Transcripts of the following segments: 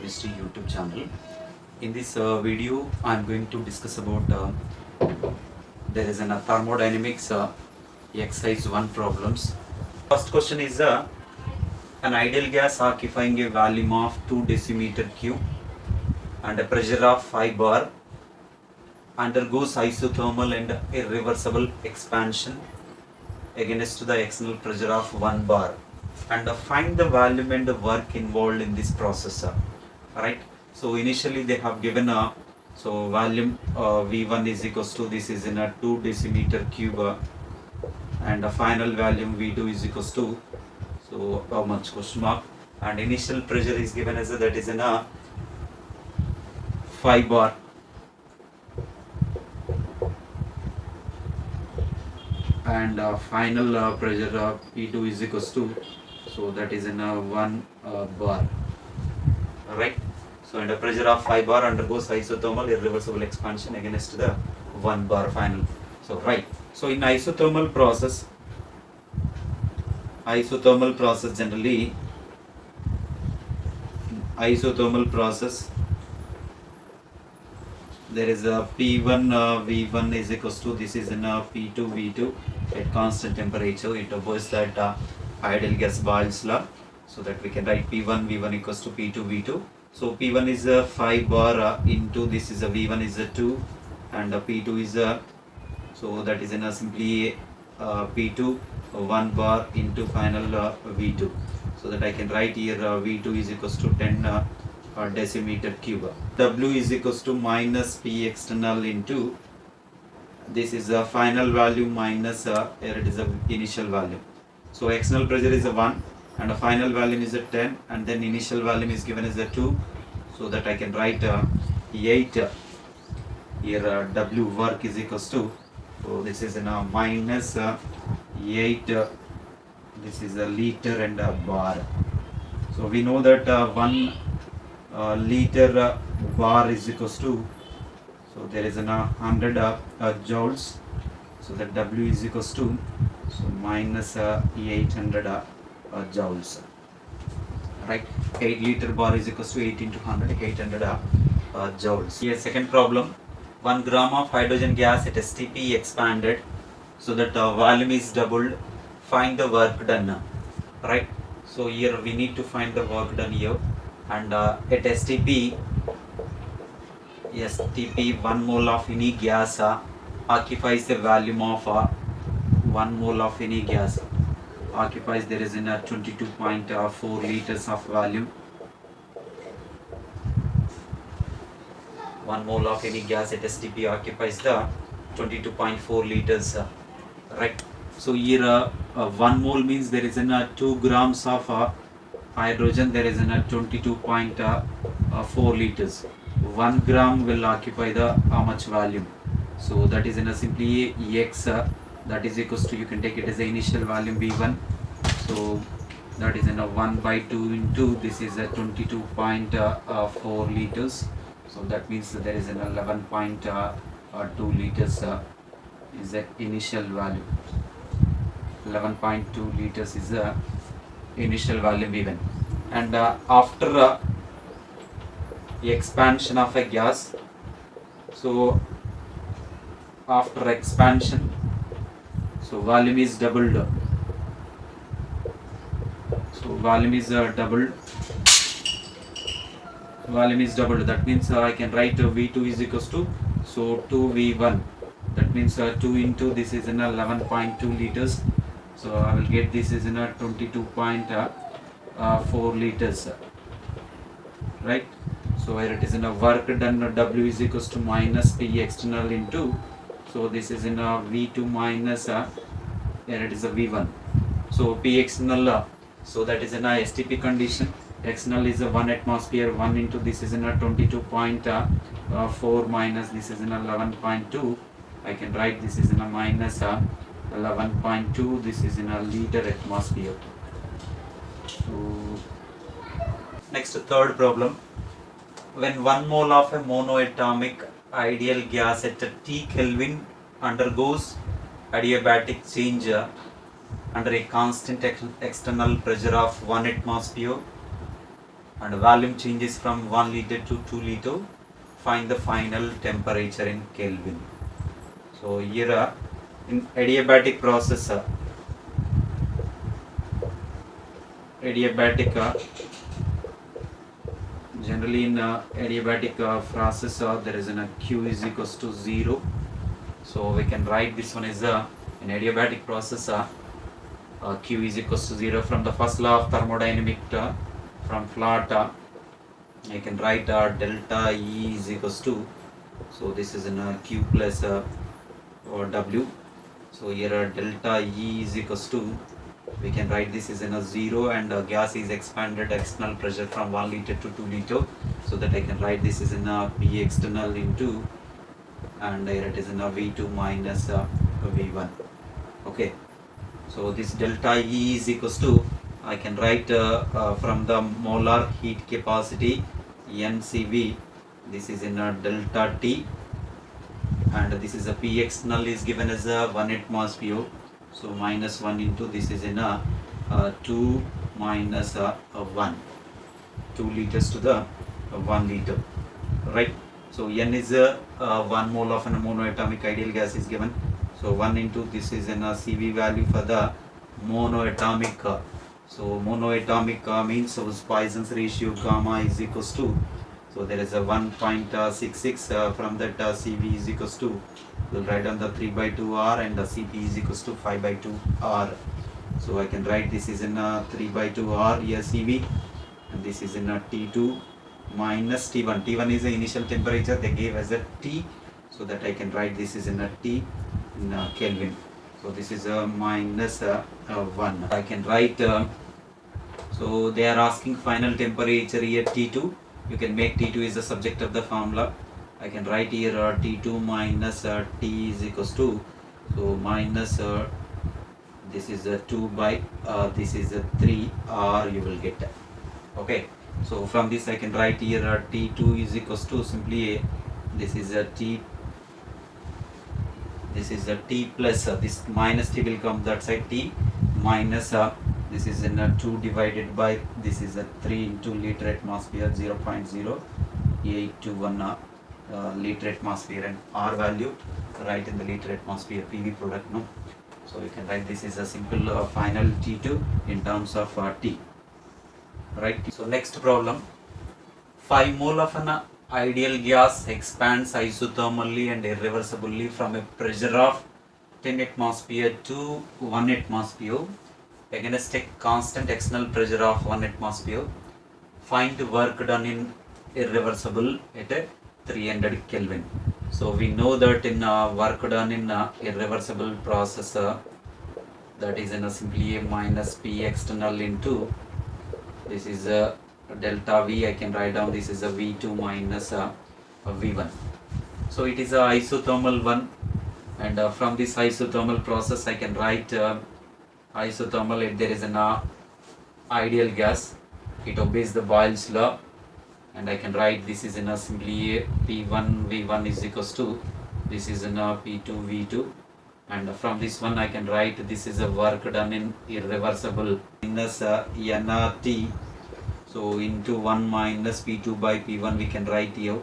Chemistry YouTube channel. In this video, I am going to discuss about there is a thermodynamics exercise 1 problems. First question is an ideal gas occupying a volume of 2 decimeter cube and a pressure of 5 bar undergoes isothermal and irreversible expansion against the external pressure of 1 bar, and find the volume and the work involved in this process. Right. So initially they have given a volume V1 is equals to, this is in a 2 decimeter cube, and the final volume V2 is equals to, so how much, question mark, and initial pressure is given as that is in a 5 bar. And final pressure of P2 is equals to, so that is in a 1 bar. Right. So and the pressure of 5 bar undergoes isothermal irreversible expansion against the 1 bar final. So right. So in isothermal process generally, isothermal process, there is a P1 V1 is equals to, this is in a P2 V2 at constant temperature. It obeys that ideal gas Boyle's law, so that we can write P1 V1 equals to P2 V2. So P1 is a 5 bar into, this is a V1 is a 2, and P2 is a, so that is in a simply P2 1 bar into final V2, so that I can write here V2 is equals to 10 decimeter cube. W is equals to minus P external into, this is a final value minus here it is a initial value. So external pressure is a 1 and a final volume is a 10, and then initial volume is given as a 2, so that I can write 8 here W work is equals to, so this is in a minus 8, this is a liter and a bar. So we know that 1 liter bar is equals to, so there is an 100 joules, so that W is equals to, so minus 800 joules. Right. 8 liter bar is equals to 8 into 100, 800 joules. Here second problem, 1 gram of hydrogen gas at STP expanded, so that volume is doubled. Find the work done. Right. So here we need to find the work done here, and at STP 1 mole of any gas occupies the volume of 1 mole of any gas occupies, there is in a 22.4 liters of volume. 1 mole of any gas at STP occupies the 22.4 liters. Right. So here 1 mole means there is in a 2 grams of hydrogen, there is in a 22.4 liters. 1 gram will occupy the how much volume, so that is in a simply X, that is equals to, you can take it as the initial volume V1, so that is in a 1 by 2 into, this is a 22.4 liters, so that means that there is an 11.2 liters is the initial value. 11.2 liters is the initial volume V1, and after expansion of a gas, so after expansion, so volume is doubled, so volume is doubled, that means I can write V2 is equals to, so 2 V1, that means 2 into, this is in 11.2 liters, so I will get this is in a 22.4 liters. Right. So here it is in a work done, W is equals to minus P external into, so this is in a V2 minus here it is a V1. So P external, so that is in a STP condition, external is a 1 atmosphere, 1 into, this is in a 22.4 minus, this is in a 11.2, I can write this is in a minus 11.2, this is in a liter atmosphere. So next, third problem, when 1 mole of a monoatomic ideal gas at T Kelvin undergoes adiabatic change under a constant external pressure of 1 atmosphere, and volume changes from 1 liter to 2 liter. Find the final temperature in Kelvin. So here in adiabatic process, generally in adiabatic process there is a Q is equals to 0. So we can write this one as in adiabatic process Q is equals to 0 from the first law of thermodynamic from flat I can write delta E is equals to, so this is in Q plus or W. So here delta E is equals to, we can write this is in a 0, and gas is expanded external pressure from 1 liter to 2 liter, so that I can write this is in a P external into, and here it is in a V2 minus V1. Okay, so this delta E is equals to, I can write from the molar heat capacity NCV, this is in a delta T, and this is a P external is given as a 1 atmosphere, so minus 1 into this is in a 2 minus 1, 2 liters to the 1 liter, right? So N is 1 mole of an monoatomic ideal gas is given, so 1 into this is in a CV value for the monoatomic. So monoatomic means so Poisson's ratio gamma is equals to, so there is a 1.66 from that CV is equals to, we'll write down the 3 by 2 R, and the CP is equals to 5 by 2 R. So I can write this is in a 3 by 2 R here CV, and this is in a T2 minus T1. T1 is the initial temperature they gave as a T, so that I can write this is in a T in Kelvin. So this is a minus 1. I can write, so they are asking final temperature here T2. You can make T2 is the subject of the formula. I can write here T2 minus T is equals to, so minus this is a 2 by this is a 3 R you will get. Okay, so from this I can write here T2 is equals to simply this is a T, this is a T plus this minus T will come that side, T minus this is in a 2 divided by this is a 3 into liter atmosphere 0.0821 liter atmosphere, and R value right in the liter atmosphere PV product, no. So you can write this is a simple final T2 in terms of T, right? So next problem, 5 mole of an ideal gas expands isothermally and irreversibly from a pressure of 10 atmosphere to 1 atmosphere against a constant external pressure of 1 atmosphere. Find work done in irreversible at a 300 Kelvin. So we know that in work done in irreversible process, that is in a simply a minus P external into, this is a delta V, I can write down this is a V2 minus V1. So it is a isothermal one, and from this isothermal process I can write isothermal, if there is an ideal gas, it obeys the Boyle's law, and I can write this is in a simply P1 V1 is equals to, this is in a P2 V2, and from this one I can write this is a work done in irreversible minus nRT, so into 1 minus P2 by P1 we can write here.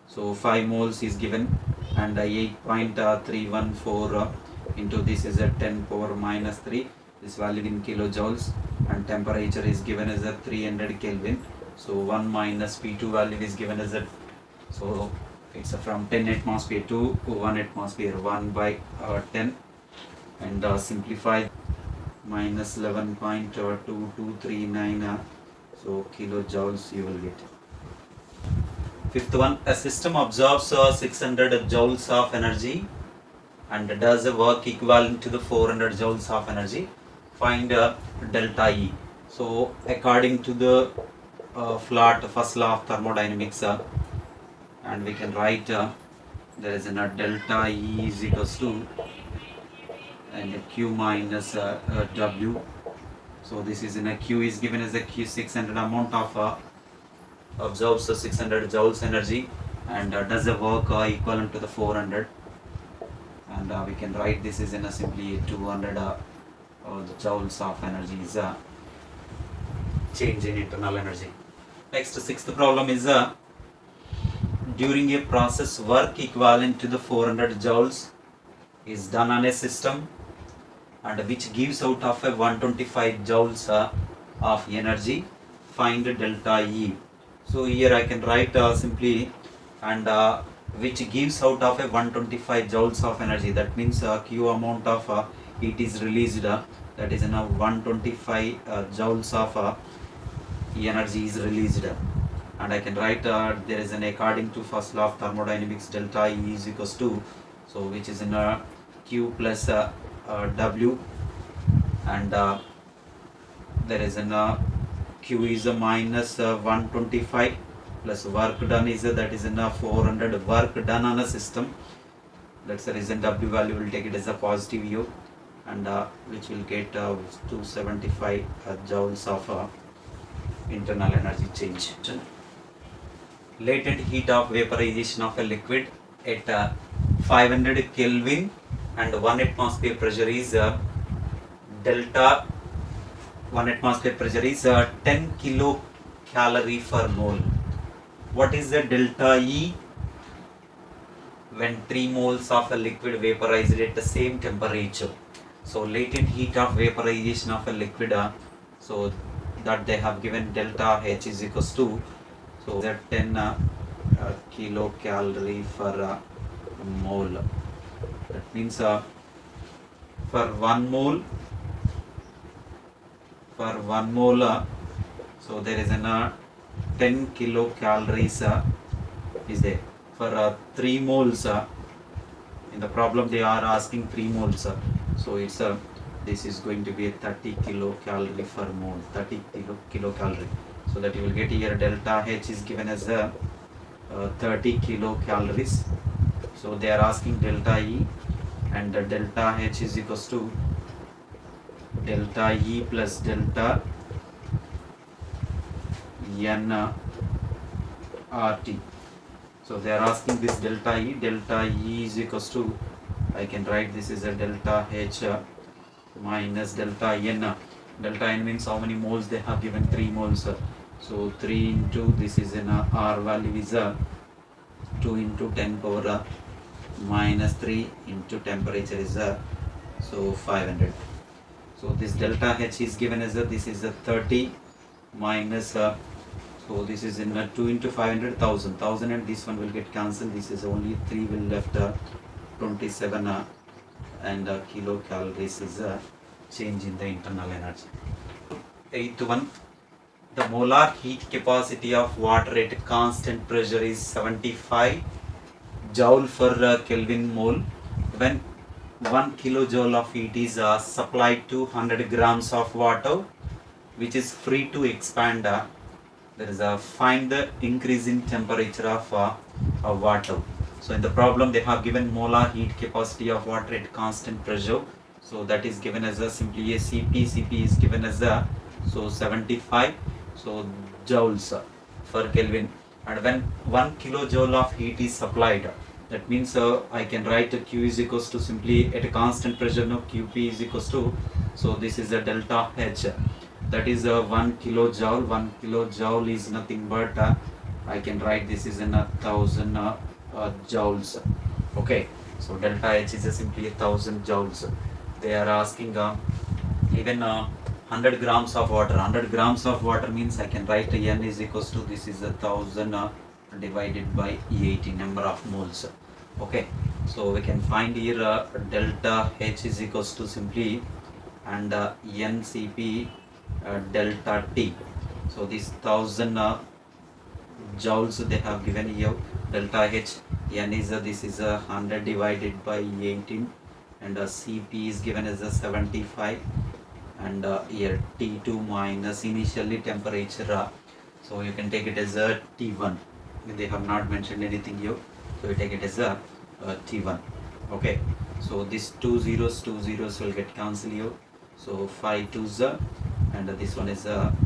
So 5 moles is given, and 8.314 into this is a 10 power minus 3, this value in kilojoules, and temperature is given as a 300 Kelvin. So 1 minus P2 value is given as a, so it's from 10 atmosphere to 1 atmosphere, 1 by 10, and simplify minus 11.2239, so kilojoules you will get. Fifth one, a system absorbs 600 joules of energy and does a work equivalent to the 400 joules of energy. Find delta E. So according to the flat first law of thermodynamics, and we can write there is a delta E is equals to, and Q minus W. So this is in a Q is given as a Q 600 amount of absorbs 600 joules energy and does a work equivalent to the 400, and we can write this is in a simply 200 the joules of energy is change in internal energy. Next, sixth problem is during a process, work equivalent to the 400 joules is done on a system and which gives out of a 125 joules of energy. Find delta E. So here I can write simply and which gives out of a 125 joules of energy. That means Q amount of heat is released. That is 125 joules of energy is released. And I can write there is an according to first law of thermodynamics delta E is equals to, so which is in Q plus W, and there is an Q is a minus 125 plus work done is that is in 400 work done on a system. That's the reason W value will take it as a positive U, and which will get 275 joules of internal energy change. Latent heat of vaporization of a liquid at 500 Kelvin and 1 atmosphere pressure is delta 1 atmosphere pressure is 10 kilocalorie per mole. What is the delta E when 3 moles of a liquid vaporized at the same temperature? So latent heat of vaporization of a liquid, so that they have given delta H is equals to, so that 10 kilocalorie per mole. That means for 1 mole, so there is an 10 kilocalories is there. For 3 moles, in the problem they are asking 3 moles, so it's this is going to be a 30 kilocalorie per mole, 30 kilocalorie. So that you will get here delta H is given as 30 kilocalories. So they are asking delta E, and delta H is equals to delta E plus delta N RT. So they are asking this delta E is equals to, I can write this is a delta H minus delta N. Delta N means how many moles they have given, 3 moles. So 3 into this is an R value is 2 into 10 power minus 3 into temperature is so 500. So this delta H is given as this is a 30 minus so this is in 2 into 500, 1000, and this one will get cancelled. This is only 3 will left 27 and kilocalories is change in the internal energy. Eighth one, the molar heat capacity of water at constant pressure is 75 joule per Kelvin mole when 1 kilojoule of heat is supplied to 100 grams of water which is free to expand. There is a find the increase in temperature of water. So in the problem they have given molar heat capacity of water at constant pressure. So that is given as a simply a Cp. Cp is given as a so 75 so joules per Kelvin, and when 1 kilojoule of heat is supplied, that means I can write Q is equals to simply at a constant pressure, no, Qp is equals to, so this is a delta H, that is 1 kilojoule. 1 kilojoule is nothing but I can write this is in 1000 joules. Okay, so delta H is simply 1000 joules. They are asking even 100 grams of water. 100 grams of water means I can write N is equals to this is 1000 divided by E80 number of moles. Okay, so we can find here delta H is equals to simply and NCP delta T. So this 1000 joules they have given here. Delta H, N is this is 100 divided by 18, and Cp is given as 75, and here T2 minus initially temperature, so you can take it as a T1. They have not mentioned anything here, so you take it as a T1. Okay, so this 2 zeros will get cancelled here, so 5 2s and this one is 5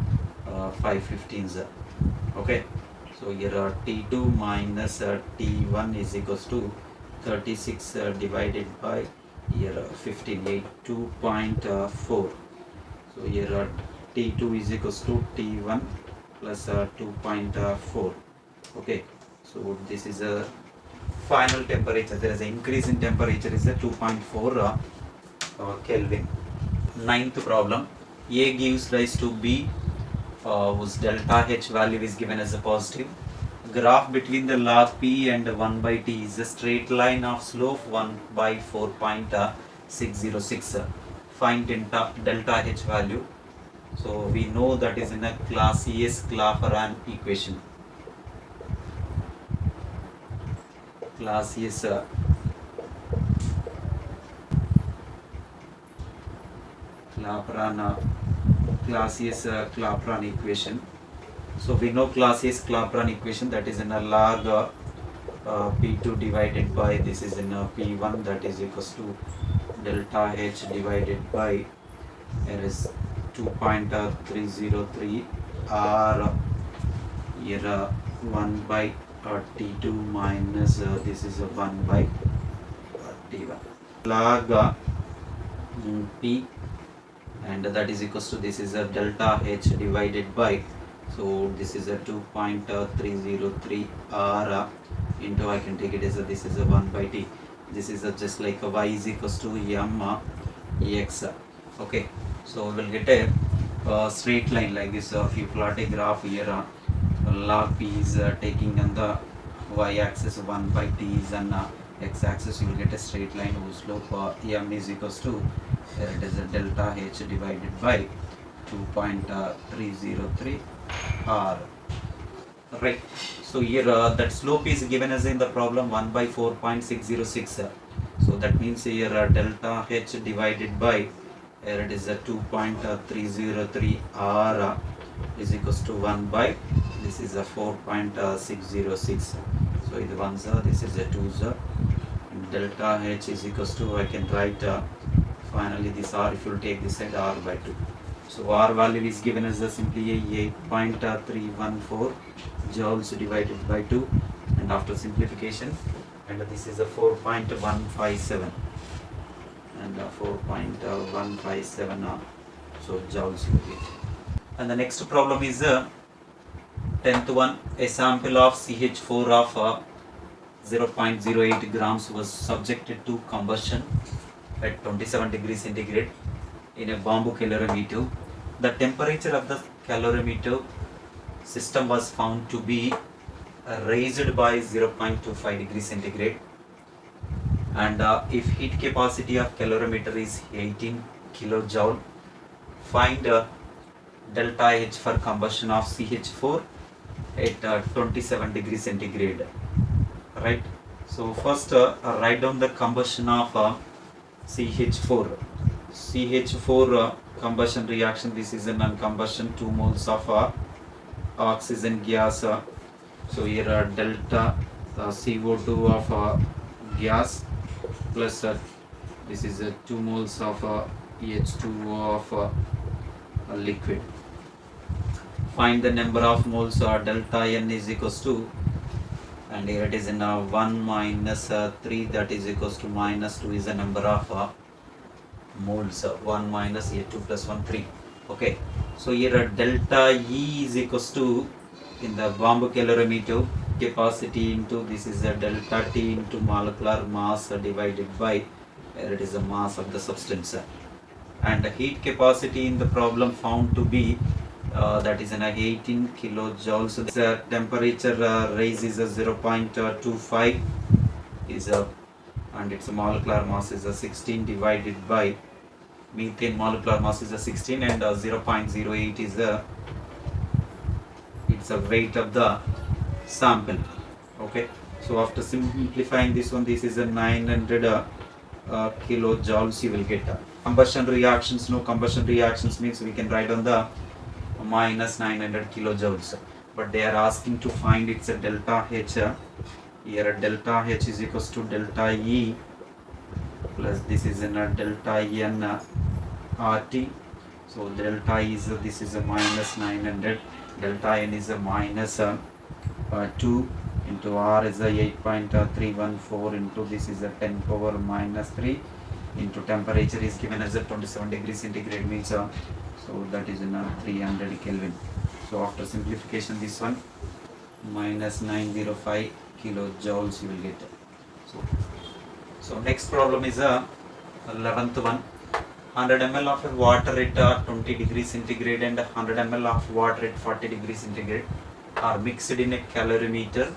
15s. Okay, so here T2 minus T1 is equals to 36 divided by here 15, 82.4. So here T2 is equals to T1 plus 2.4. Okay, so this is a final temperature. There is an increase in temperature is a 2.4 Kelvin. Ninth problem, A gives rise to B whose delta H value is given as a positive. Graph between the log P and 1 by T is a straight line of slope 1 by 4.606. Find delta H value. So we know that is in a Clausius-Clapeyron equation. Clausius-Clapeyron equation. So we know Clausius-Clapeyron equation, that is in a log P2 divided by this is in a P1, that is equals to delta H divided by there is 2.303 R here 1 by T2 minus this is a 1 by T1 log P, and that is equals to this is a delta H divided by, so this is a 2.303 R into I can take it as a this is a 1 by T. This is a just like a y is equals to m x. Okay, so we will get a straight line like this. If you plot a graph here, log P is taking on the y axis, 1 by T is on x axis, you will get a straight line whose slope m is equals to it is a delta H divided by 2.303 R. Right, so here that slope is given as in the problem 1 by 4.606. So that means here delta H divided by it is a 2.303 R is equals to 1 by this is a 4.606. So the ones are this is a 2's and delta H is equals to I can write finally this R, if you take this side, R by 2. So R value is given as simply a 8.314 joules divided by 2, and after simplification, and this is a 4.157 and 4.157 so joules you get. And the next problem is 10th one, a sample of CH4 of 0.08 grams was subjected to combustion at 27 degrees centigrade in a bamboo calorimeter. The temperature of the calorimeter system was found to be raised by 0.25 degrees centigrade, and if heat capacity of calorimeter is 18 kilojoule, find delta H for combustion of CH4 at 27 degrees centigrade. Right, so first write down the combustion of CH4 combustion reaction. This is a non-combustion, 2 moles of oxygen gas. So here delta CO2 of gas plus this is 2 moles of H2O of liquid. Find the number of moles delta N is equals to, and here it is in 1 minus 3, that is equals to minus 2 is the number of moles. 1 minus 2 plus 1 3. Okay, so here delta E is equals to in the bamboo calorimeter capacity into this is a delta T into molecular mass divided by here it is the mass of the substance, and the heat capacity in the problem found to be that is an 18 kilojoules. So the temperature raise is a 0.25 is a, and its molecular mass is a 16 divided by methane molecular mass is a 16, and 0.08 is the it's a weight of the sample. Okay, so after simplifying this one, this is a 900 kilojoules you will get. Combustion reactions, no combustion reactions means we can write on the minus 900 kilojoules, but they are asking to find its a delta H. Here delta H is equals to delta E plus this is in a delta N RT. So delta E is this is a minus 900, delta N is a minus 2 into R is a 8.314 into this is a 10 power minus 3 into temperature is given as a 27 degrees centigrade means so that is in 300 Kelvin. So after simplification, this one minus 905 kilojoules you will get. So next problem is 11th one. 100 ml of water at 20 degrees centigrade and 100 ml of water at 40 degrees centigrade are mixed in a calorimeter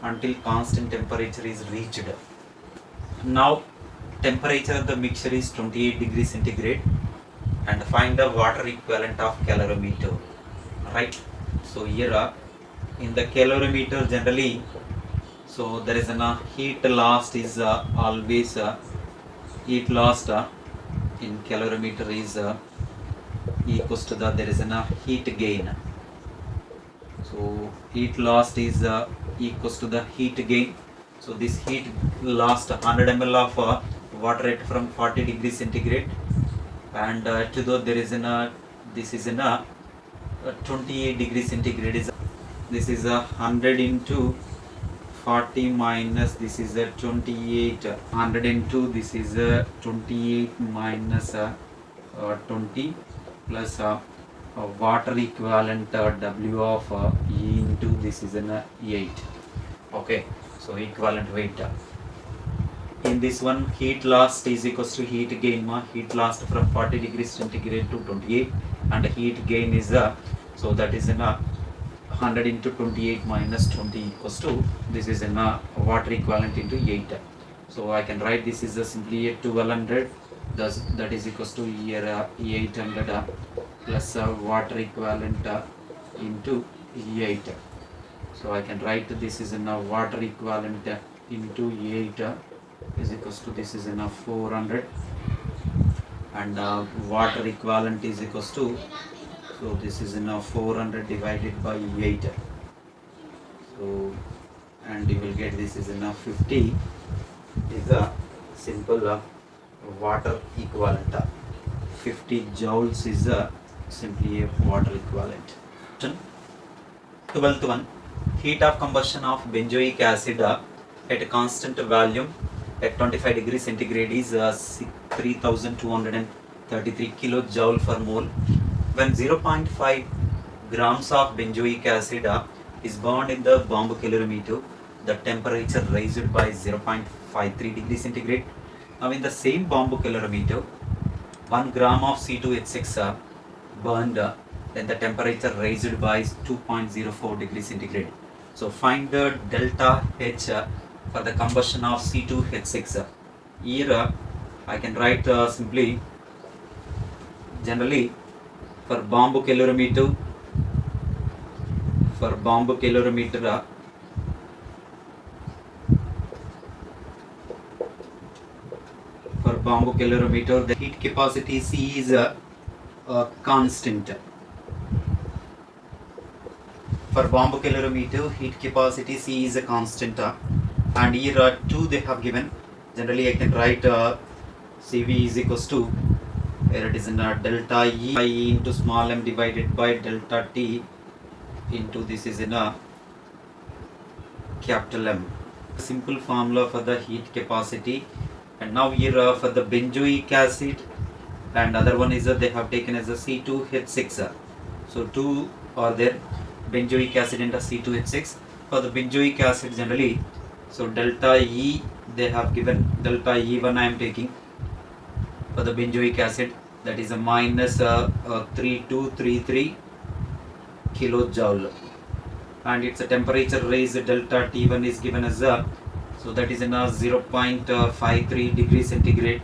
until constant temperature is reached. Now temperature of the mixture is 28 degrees centigrade and find the water equivalent of calorimeter. Right. So here in the calorimeter generally, so there is a heat loss is always heat loss in calorimeter is equals to there is a heat gain. So heat loss is equals to the heat gain. So this heat lost 100 ml of water at from 40 degrees centigrade, and to though there is this is 28 degrees centigrade is this is 100 into 40 minus this is 28, 100 into this is 28 minus 20 plus water equivalent W of E into this is 8. Okay, so equivalent weight. In this one, heat loss is equals to heat gain. Heat lost from 40 degrees centigrade to 28, and heat gain is so that is 100 into 28 minus 20 equals to this is water equivalent into 8. So I can write this is simply 1200. Thus that is equals to here 800 plus water equivalent into 8. So I can write this is water equivalent into 8 is equals to this is 400, and water equivalent is equals to, so this is 400 divided by 8. So and you will get this is 50 is a simple water equivalent. 50 joules is simply a water equivalent. 12th one, heat of combustion of benzoic acid at a constant volume at 25 degrees centigrade is 3233 kilojoule per mole. When 0.5 grams of benzoic acid is burned in the bomb calorimeter, the temperature raised by 0.53 degrees centigrade. Now in the same bomb calorimeter, 1 gram of C2H6 burned, then the temperature raised by 2.04 degrees centigrade. So find the delta H for the combustion of C2H6. Here I can write simply, generally for bomb calorimeter, the heat capacity C is a constant. For bomb calorimeter, heat capacity C is a constant, and here 2 they have given. Generally I can write CV is equals to, here it is in delta E into small m divided by delta T into this is in a capital M. Simple formula for the heat capacity. And now here for the benzoic acid, and other one is they have taken as a C2H6. So 2 are there, benzoic acid and C2H6. For the benzoic acid generally, so delta E they have given, delta E1 I am taking for the benzoic acid, that is a minus 3233 kilojoule, and its a temperature raised delta T1 is given as a, so that is in 0.53 degrees centigrade,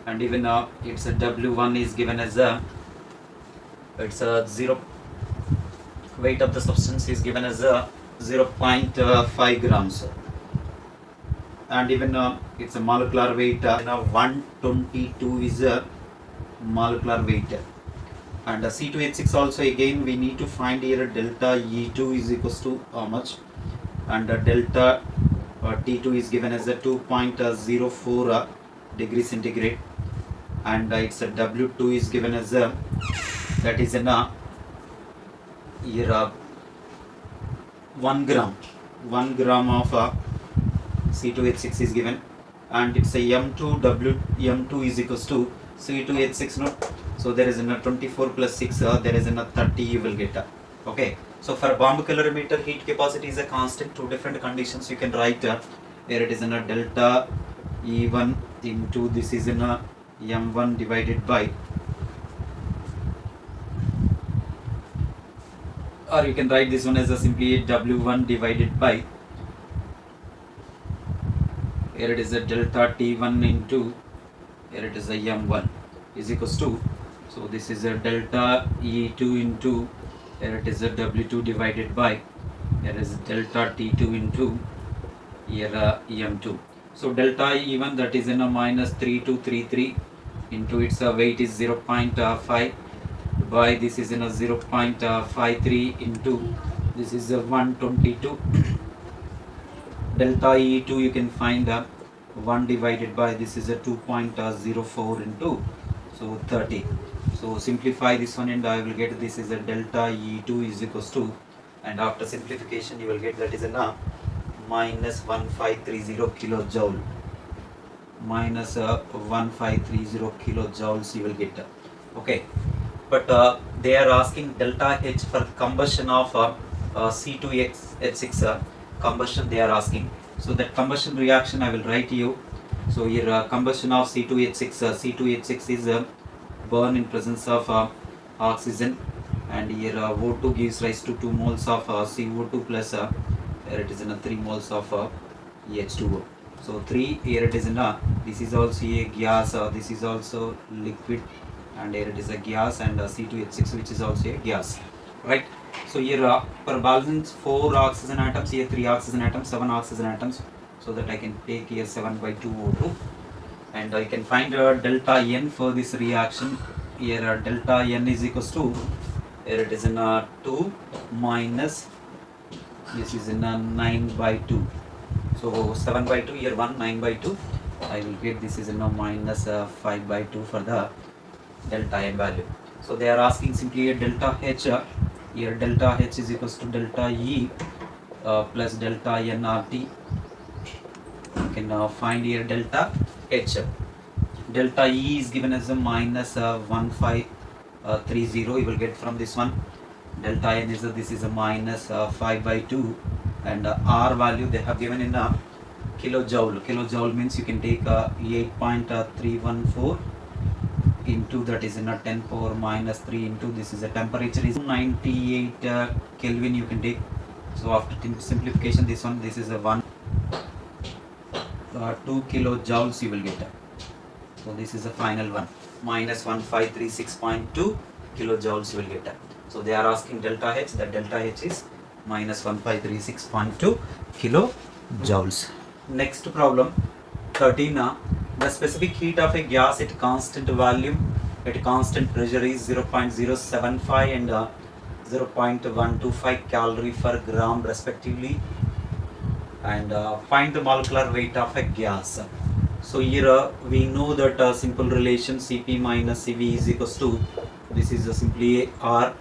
and even its a W1 is given as a, it's a 0, weight of the substance is given as a 0.5 grams, and even it's a molecular weight 122 is a molecular weight. And C2H6 also again we need to find here delta E2 is equals to how much, and delta T2 is given as a 2.04 degrees centigrade, and its a W2 is given as a, that is in here 1 gram of C2H6 is given, and it's a M2 is equals to C2H6 not. So there is a 24 plus 6, there is a 30 you will get. Okay, so for bomb calorimeter, heat capacity is a constant. Two different conditions you can write. Here it is in a delta E1 into this is in a M1 divided by, or you can write this one as a simply W1 divided by, here it is a delta T1 into, here it is a M1 is equals to, so this is a delta E2 into, here it is a W2 divided by, here is delta T2 into, here M2. So delta E1, that is in a minus 3233 into its weight is 0.5 by this is in a 0.53 into this is a 122. Delta E2 you can find 1 divided by this is a 2.04 into, so 30. So simplify this one and I will get this is a delta E2 is equals to, and after simplification you will get that is a minus 1530 kilojoule, minus 1530 kilojoules you will get. Okay, but they are asking delta H for combustion of C2H6 combustion they are asking. So that combustion reaction I will write you. So here combustion of C2H6, C2H6 is burn in presence of oxygen, and here O2 gives rise to 2 moles of CO2 plus here it is in a 3 moles of H2O. So 3, here it is in a, this is also a gas, this is also liquid, and here it is a gas, and C2H6 which is also a gas, right? So here per balance 4 oxygen atoms, here 3 oxygen atoms, 7 oxygen atoms, so that I can take here 7 by 2 O2, and I can find delta N for this reaction. Here delta N is equals to, here it is in 2 minus, this is in 9 by 2, so 7 by 2, here 1, 9 by 2, I will get this is in minus 5 by 2 for the delta N value. So they are asking simply a delta H, here delta H is equals to delta E plus delta nRT. You can find here delta H. Delta E is given as a minus 1530, you will get from this one. Delta N is this is a minus 5 by 2, and R value they have given in kilojoule. Kilojoule means you can take 8.314 into, that is in a 10 power minus 3 into, this is a temperature is 98 Kelvin you can take. So after simplification this one, this is a 2 kilojoules you will get. So this is the final one, minus 1536.2 kilojoules you will get. So they are asking delta H, that delta H is minus 1536.2 kilojoules. Next problem 13. The specific heat of a gas at constant volume at constant pressure is 0.075 and 0.125 calorie per gram respectively, and find the molecular weight of a gas. So here we know that simple relation Cp minus Cv is equals to, this is simply R,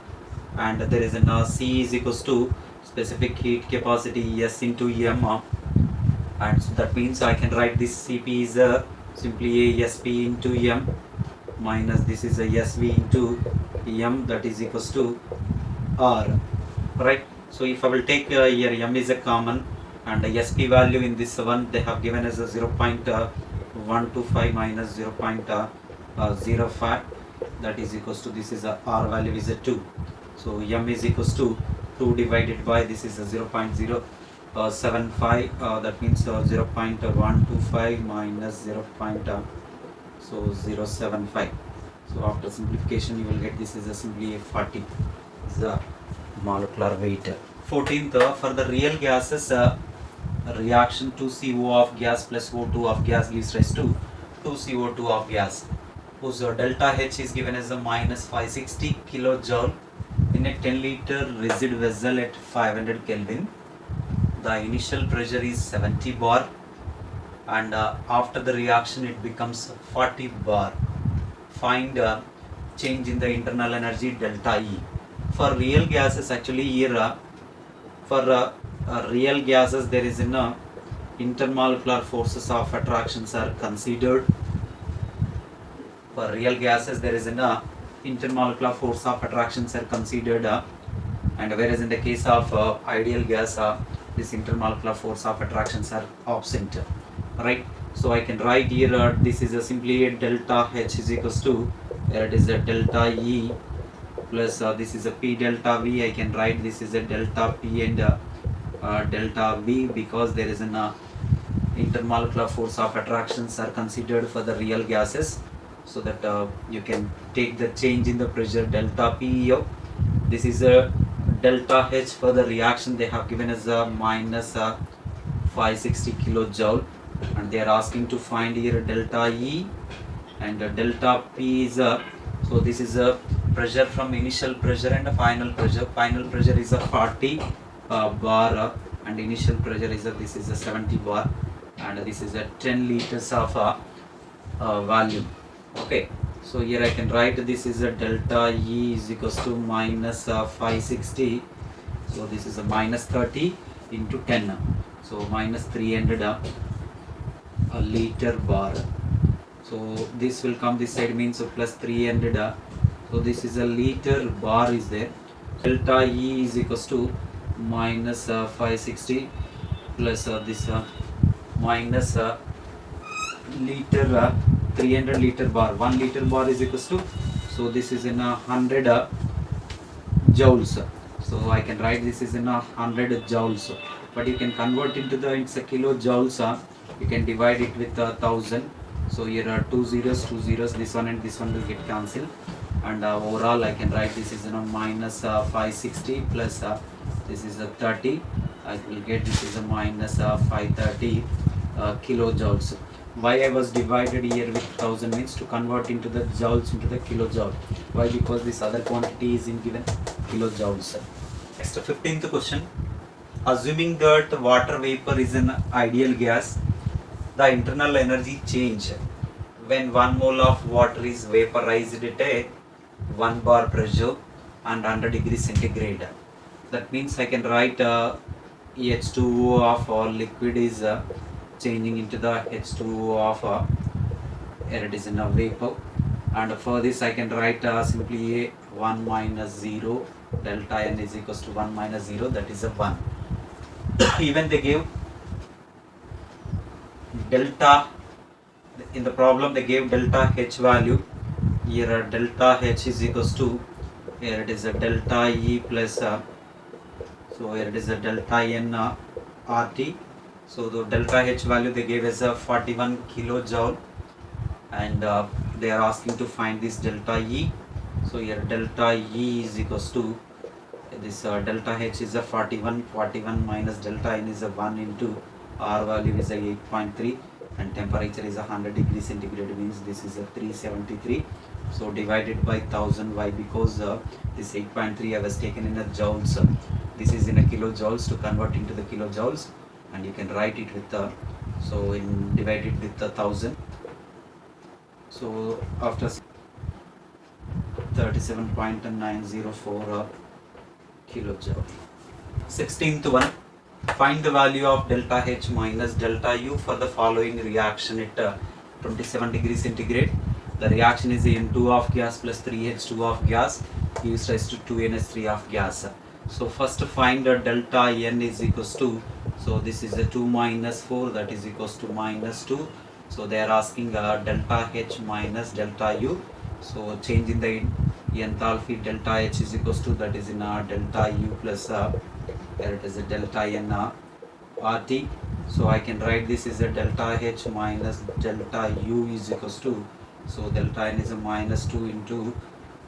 and there is an C is equals to specific heat capacity S into M, and so that means I can write this Cp is simply a Sp into M minus this is a Sv into M, that is equals to R, right? So if I will take here M is a common, and the Sp value in this one they have given as a 0.125 minus 0.05, that is equals to, this is a R value is a 2. So M is equals to 2 divided by this is a 0.075, that means 0.125 minus 0.075. So after simplification you will get this is a simply a 40 is the molecular weight. 14th, for the real gases reaction 2CO of gas plus O2 of gas gives rise to 2CO2 of gas, whose delta H is given as a minus 560 kilojoule in a 10 liter rigid vessel at 500 Kelvin. The initial pressure is 70 bar, and after the reaction it becomes 40 bar. Find change in the internal energy delta E. For real gases, actually here for real gases there is an intermolecular forces of attractions are considered. For real gases there is an intermolecular force of attractions are considered, and whereas in the case of ideal gas, this intermolecular force of attractions are absent, right? So I can write here this is simply a delta H is equals to it is a delta E plus this is a P delta V. I can write this is a delta P and delta V, because there is an intermolecular force of attractions are considered for the real gases, so that you can take the change in the pressure delta P of this is a delta H. for the reaction they have given as a minus 560 kilojoule, and they are asking to find here delta E, and delta P is a, so this is a pressure from initial pressure and final pressure. Final pressure is a 40 bar and initial pressure is a, this is a 70 bar, and this is a 10 liters of volume. Okay, so here I can write this is a delta E is equals to minus 560, so this is a minus 30 into 10, so minus 300 a liter bar. So this will come this side, means so plus 300 so this is a liter bar is there. Delta E is equals to minus 560 plus this minus liter 300 liter bar. 1 liter bar is equals to, so this is in 100 joules. So I can write this is in 100 joules, but you can convert into the, it's a kilojoules. You can divide it with 1000. So here are two zeros, this one and this one will get cancelled, and overall I can write this is minus 560 plus this is a 30. I will get this is a minus 530 kilojoules. Why I was divided here with 1000 means to convert into the joules into the kilojoule. Why? Because this other quantity is in given kilojoules. Next, 15th question. Assuming that water vapor is an ideal gas, the internal energy change when 1 mole of water is vaporized at a 1 bar pressure and 100 degrees centigrade. That means I can write H2O of liquid is changing into the H2O of it is in a vapor, and for this I can write simply 1 minus 0 delta N is equals to 1 minus 0, that is a 1. Even they gave delta in the problem, they gave delta H value. Here delta H is equals to, here it is a delta E plus so here it is a delta N RT. So the delta H value they gave as a 41 kilojoule, and they are asking to find this delta E. So here delta E is equals to this delta H is a 41 minus delta N is a 1 into R value is a 8.3, and temperature is a 100 degrees centigrade, means this is a 373. So divided by 1000. Why? Because this 8.3 I was taken in a joules. This is in a kilojoules to convert into the kilojoules, and you can write it with so in divided with 1000. So after 37.904 kilojoule. 16th one. Find the value of delta H minus delta U for the following reaction at 27 degrees centigrade. The reaction is N2 of gas plus 3H2 of gas gives rise to 2NH3 of gas. So first find delta N is equals to, so this is a 2 minus 4, that is equals to minus 2. So they are asking delta H minus delta U. So change in the enthalpy, delta H is equals to, that is in delta U plus here it is a delta N RT. So I can write this is a delta H minus delta U is equals to, so delta N is a minus 2 into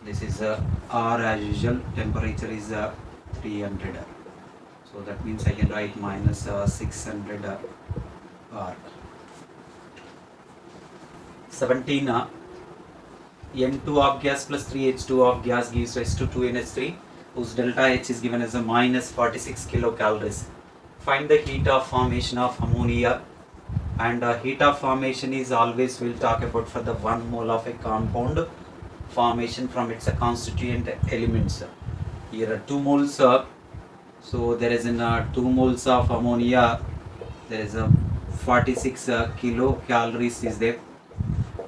this is a R as usual, temperature is 300. So that means I can write minus 600 R. 17 N2 of gas plus 3H2 of gas gives rise to 2NH3, whose delta H is given as a minus 46 kilocalories. Find the heat of formation of ammonia, and heat of formation is always we'll talk about for the 1 mole of a compound formation from its constituent elements. Here are 2 moles, so there is in 2 moles of ammonia, there is a 46 kilocalories is there.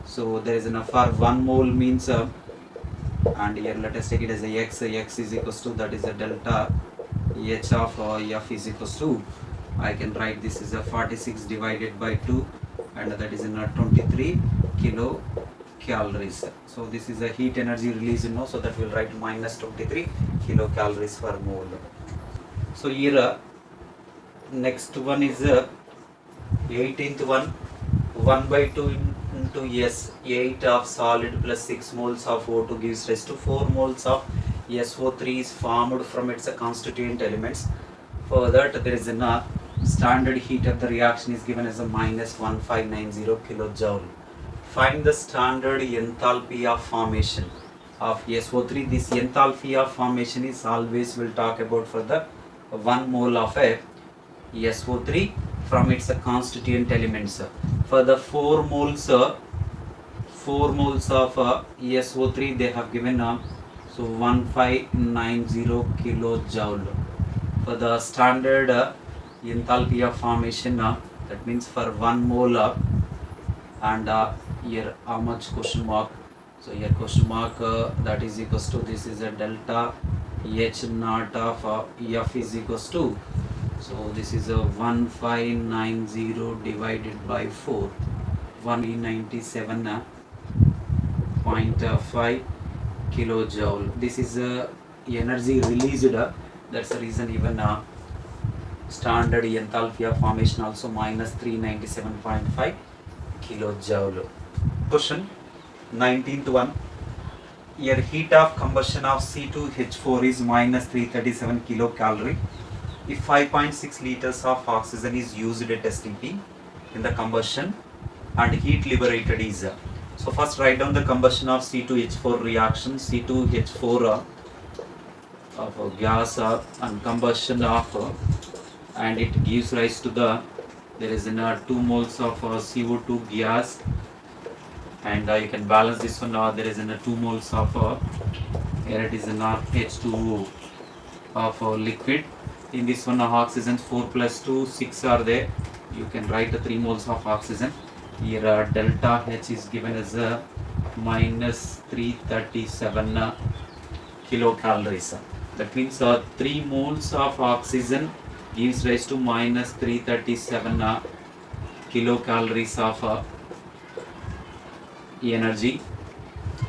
So there is enough for 1 mole means and here let us take it as a x is equals to, that is a delta H of F is equals to, I can write this is a 46 divided by 2, and that is in 23 kilo calories. So this is a heat energy released now, so that we'll write minus 23 kilocalories per mole. So here next one is 18th one, 1 by 2 into S, 8 of solid plus 6 moles of O2 gives rise to 4 moles of SO3 is formed from its constituent elements. For that there is a standard heat of the reaction is given as a minus 1590 kilojoule. Find the standard enthalpy of formation of SO3. This enthalpy of formation is always we'll talk about for the 1 mole of a SO3 from its constituent elements. For the 4 moles of SO3 they have given so 1590 kilojoule. For the standard enthalpy of formation, that means for 1 mole and here how much question mark, so here question mark that is equals to, this is a delta H naught of F is equals to, so this is a 1590 divided by 4, 197.5 kilojoule. This is energy released, that's the reason even standard enthalpy of formation also minus 397.5 kilojoule. Question 19th one. Here heat of combustion of C2H4 is minus 337 kilocalorie. If 5.6 liters of oxygen is used at STP in the combustion and heat liberated is, so first write down the combustion of C2H4 reaction, C2H4 of gas and combustion of and it gives rise to the, there is 2 moles of CO2 gas, and you can balance this one, there is 2 moles of here it is H2O of liquid. In this one oxygen 4 plus 2 6 are there, you can write the 3 moles of oxygen. Here delta H is given as minus 337 kilocalories. That means 3 moles of oxygen gives rise to minus 337 kilocalories of energy.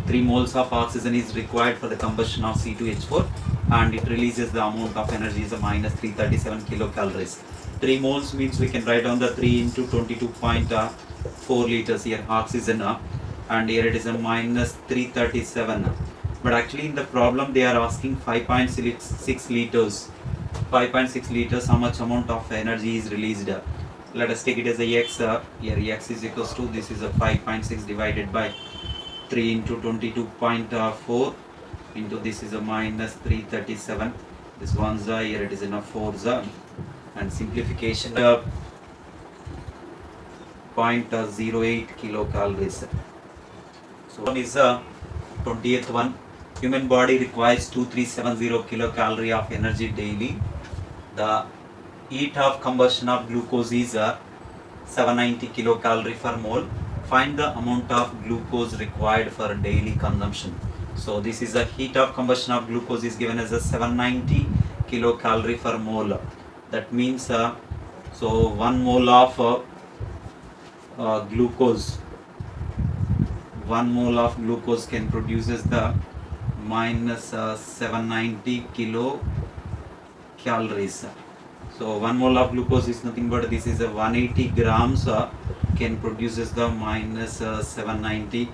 3 moles of oxygen is required for the combustion of C2H4 and it releases the amount of energy is a minus 337 kilocalories. 3 moles means we can write down the 3 into 22.4 liters here oxygen and here it is a minus 337. But actually in the problem they are asking 5.6 liters. 5.6 liters, how much amount of energy is released? Let us take it as a X. Here X is equals to, this is a 5.6 divided by 3 into 22.4 into this is a minus 337. This one's here it is in a 4's and simplification 0.08 kilocalories. So one is 20th one. Human body requires 2370 kilocalorie of energy daily. The heat of combustion of glucose is 790 kilocalorie per mole. Find the amount of glucose required for daily consumption. So this is the heat of combustion of glucose is given as a 790 kilocalorie per mole. That means so 1 mole of glucose, 1 mole of glucose can produces the minus 790 kilocalories. So 1 mole of glucose is nothing but this is a 180 grams can produces the minus 790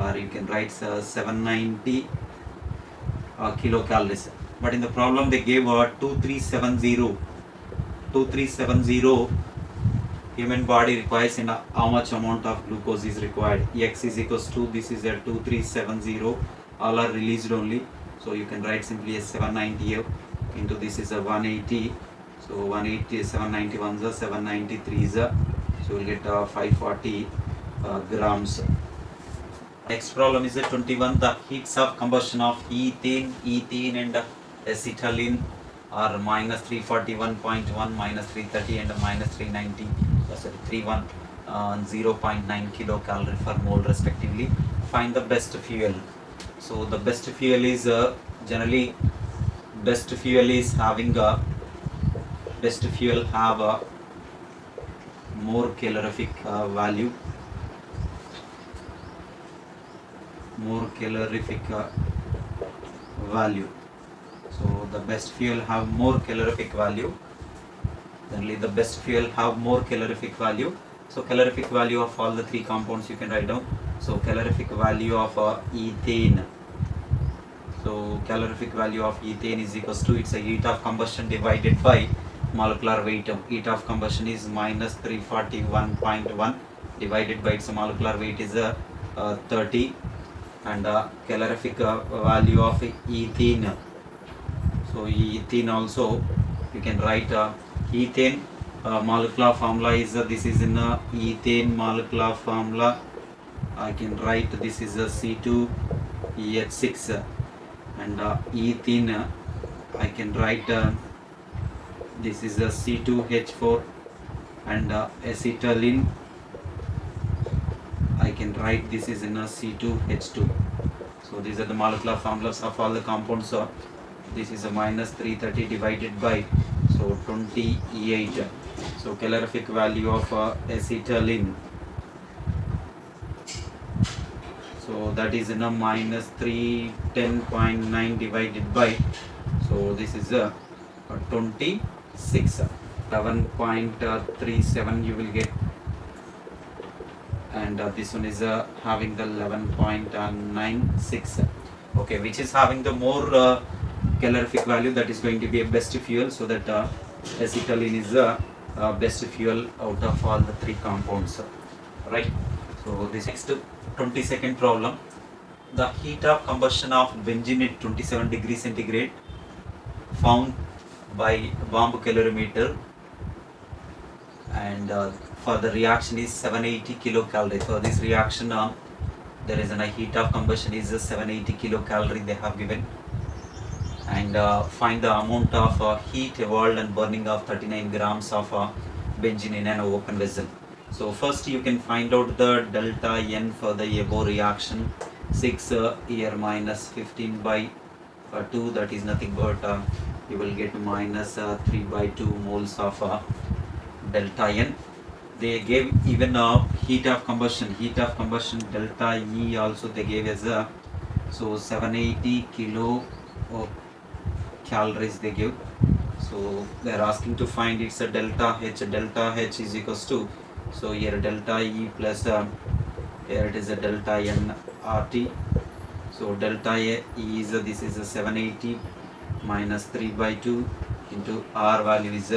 or you can write 790 kilocalories. But in the problem they gave 2370 human body requires and how much amount of glucose is required. X is equals to, this is a 2370, all are released only, so you can write simply as 790 into this is a 180. So 180 790 ones are 793 so we'll get 540 grams. Next problem is the 21. The heats of combustion of ethane and acetylene are minus 341.1, minus 330 and minus 390, 0.9 kilocalorie per mole respectively. Find the best fuel. So the best fuel is generally best fuel is having a best fuel have a more calorific value, more calorific value. So the best fuel have more calorific value. Generally the best fuel have more calorific value. So calorific value of all the three compounds you can write down. So calorific value of ethane. So calorific value of ethane is equals to, it's a heat of combustion divided by molecular weight. Heat of combustion is minus 341.1 divided by its molecular weight is 30, and calorific value of ethene. So ethene also you can write ethane molecular formula is this is in ethane molecular formula. I can write this is a C2H6 and ethene I can write this is a C2H4 and acetylene I can write this is in a C2H2. So these are the molecular formulas of all the compounds. So this is a minus 330 divided by so 28. So calorific value of acetylene, so that is in a minus 310.9 divided by, so this is a 26, 11.37 you will get, and this one is having the 11.96. Okay, which is having the more calorific value, that is going to be a best fuel. So that acetylene is the best fuel out of all the three compounds, right? So this next 22nd problem, the heat of combustion of benzene at 27 degrees centigrade found by bomb calorimeter, and for the reaction is 780 kilocalorie. For this reaction there is a heat of combustion is 780 kilocalorie they have given, and find the amount of heat evolved and burning of 39 grams of benzene in an open vessel. So first you can find out the delta N for the above reaction. 6 here minus 15 by 2, that is nothing but you will get minus 3 by 2 moles of delta N. They gave even heat of combustion delta E also they gave as so 780 kilo calories they give. So they are asking to find its a delta H is equals to, so here delta E plus here it is a delta N RT. So delta E is this is a 780 minus 3 by 2 into R value is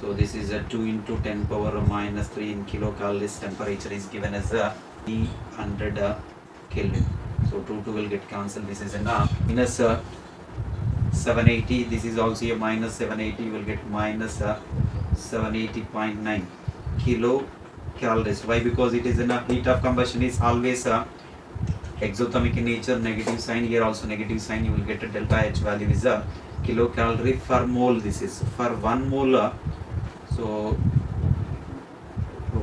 so this is a 2 into 10 power minus 3 in kilocalories. Temperature is given as 300 Kelvin. So 2 will get cancelled. This is a minus 780. This is also a minus 780. You will get minus 780.9 kilocalories. Why? Because it is in a heat of combustion is always exothermic in nature, negative sign. Here also negative sign. You will get a delta H value is a kilocalorie per mole. This is for 1 mole. So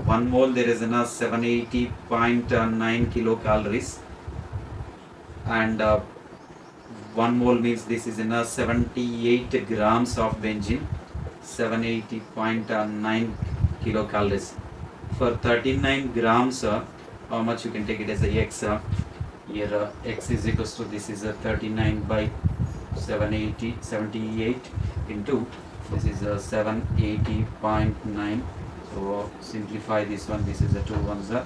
1 mole there is a 780.9 kilocalories, and 1 mole means this is in a 78 grams of benzene, 780.9 kilocalories. For 39 grams, how much you can take it as a X? Here X is equals to, this is a 39 by 78 into this is a 780.9. So simplify this one. This is a 2 ones. So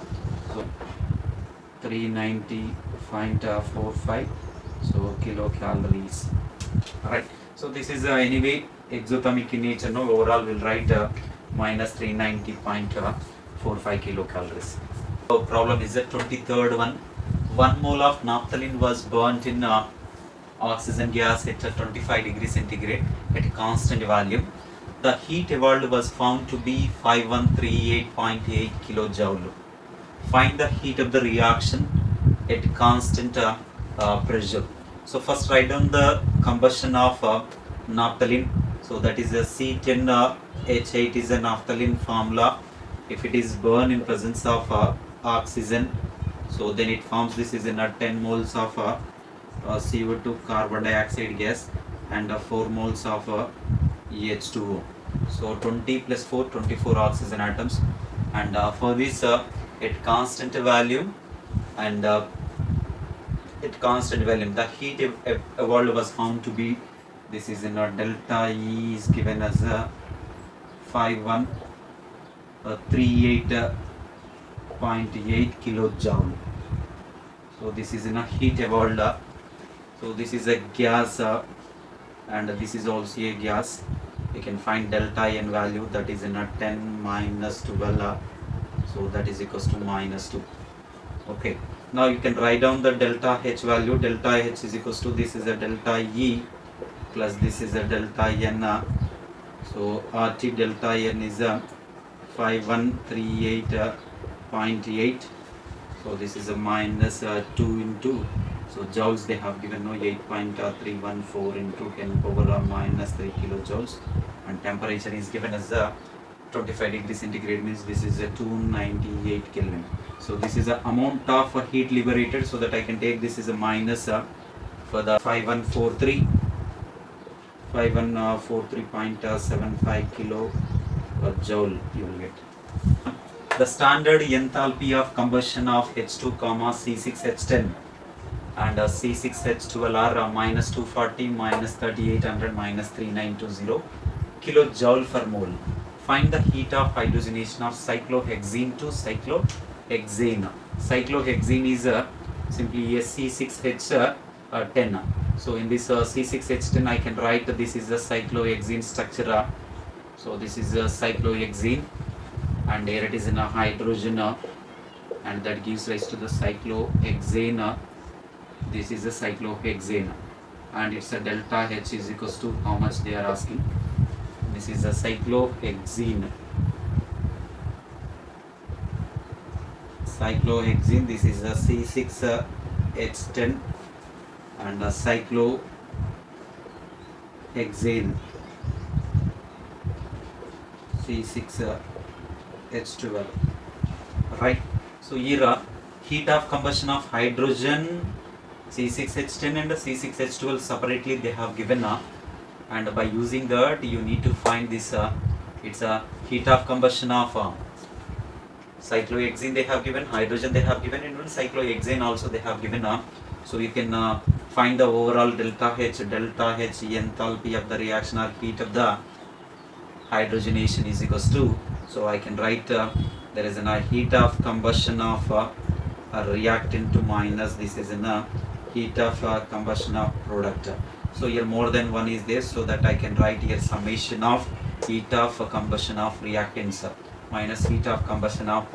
390.45. So kilocalories. Alright. So this is anyway exothermic in nature. No, overall we'll write minus 390.45 kilocalories. So problem is the 23rd one. 1 mole of naphthalene was burnt in oxygen gas at 25 degrees centigrade at a constant volume. The heat evolved was found to be 5138.8 kilojoule. Find the heat of the reaction at constant pressure. So first write down the combustion of naphthalene. So that is a C10H8 is a naphthalene formula. If it is burned in presence of oxygen, so then it forms, this is in a 10 moles of CO2 carbon dioxide gas, and 4 moles of H2O. So 20 plus 4, 24 oxygen atoms, and for this at constant value and at constant volume the heat evolved was found to be, this is in delta E is given as 5138.8 kilojoule. So this is in a heat evolved. So this is a gas and this is also a gas. You can find delta N value, that is in a 10 minus 12, so that is equals to minus 2. Okay, now you can write down the delta H value. Delta H is equals to, this is a delta E plus this is a delta N. So RT delta N is 5138.8. So this is a minus 2 into, so joules they have given, 8.314 into 10 power minus 3 kilojoules, and temperature is given as 25 degrees centigrade, means this is a 298 Kelvin. So this is the amount of heat liberated, so that I can take this is a minus for the 5143.75 kilojoule you will get. The standard enthalpy of combustion of H2, C6H10 and C6H12 are minus 240, minus 3800, minus 3920 kilojoule per mole. Find the heat of hydrogenation of cyclohexene to cyclohexane. Cyclohexene is simply a C6H10. So in this C6H10 I can write this is a cyclohexene structure. So this is a cyclohexene, and here it is in a hydrogen, and that gives rise to the cyclohexane. This is a cyclohexane, and it's a delta H is equals to how much they are asking. This is a cyclohexene. Cyclohexene, this is a C6H10 and a cyclohexane C6H12. Right. So here heat of combustion of hydrogen C6H10 and C6H12 separately they have given, and by using that you need to find this it's a heat of combustion of cyclohexene they have given, hydrogen they have given, and cyclohexane also they have given. So you can find the overall delta H enthalpy of the reaction or heat of the hydrogenation is equals to, so I can write there is a heat of combustion of a reactant to minus this is a heat of combustion of product. So here more than one is there, so that I can write here summation of heat of combustion of reactants minus heat of combustion of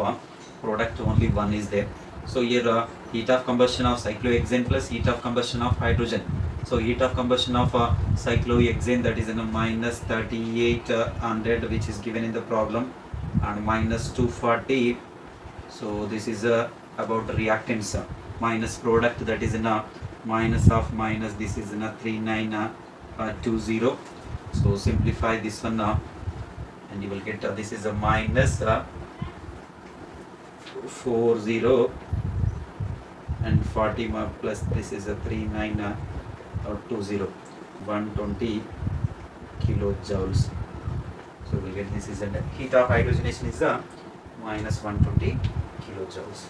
product, only one is there. So here heat of combustion of cyclohexane plus heat of combustion of hydrogen. So heat of combustion of cyclohexane, that is in a minus 3800 which is given in the problem, and minus 240. So this is about reactants, minus product, that is in a minus of minus, this is in a 3920. So simplify this one and you will get this is a minus 40 and 40 plus this is a 3920, 120 kilojoules. So we will get this is a heat of hydrogenation is minus 120 kilojoules.